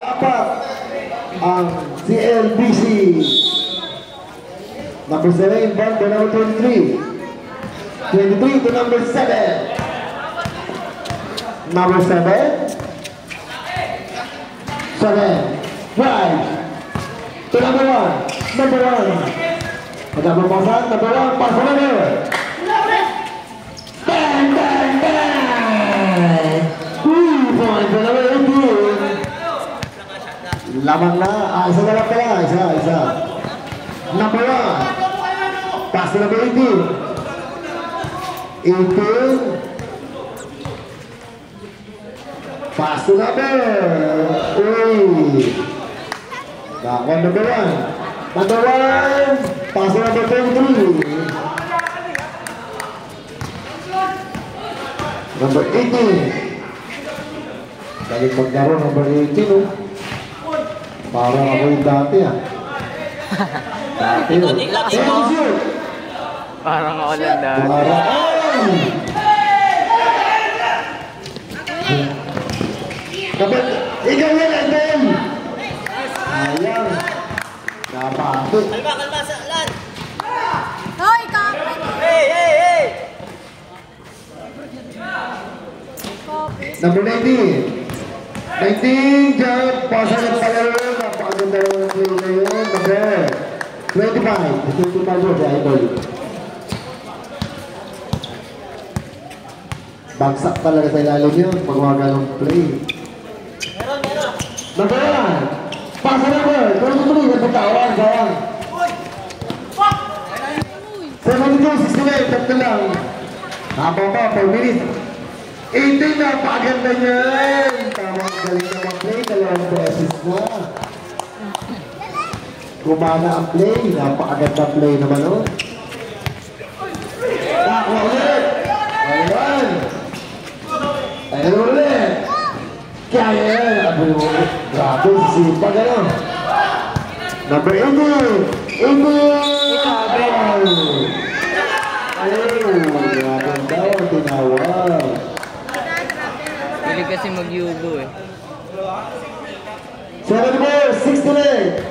Apat ang CLBC. Number 7, band to number 23. 23 to number 7. Number 7. 7. Drive. To number 1. Number 1. Number 1. Number 1. Pass for number. Bang, bang, bang. 2 points for number 18. Lamang na. Isa na lang pala. Isa. Number 1. Pass to number 18. 18. Pass to number 3. Back on number 1. Number 1. Pass to number 23. Number 18. Galing maglaro number 18, oh. Parang ako yung dati, ah. Dati, oh. Parang ako lang dati. Kapit, ikaw yan, Adel! Ayang. Napakit. Kalma, Lan! Hoy, kapit! Hey! Number 19. 19, dyan, pasa ng palaro. Napakaganda ng play na yun. Number 25. 25 mo si Idol. Bagsak talaga sa ilalim yun. Pagwaga ng play. Number 1. Pasa number 23. Napatawan. Gawang. 72-68. Tatlo lang. Habang pa, 4 minutes. 18 na, paganda niyan. Tamang galing na mag-play. Dalawang beses na. Gumana ang play. Napakaganda play naman, oh. Takwa ulit. Ayan. Ayan ulit. Kaya yan. Grabe, sisipa ka lang. Number 18. 18. Ayun. Grabe daw. Tinawag. Hindi kasi mag-yugo eh. 7 more, 69.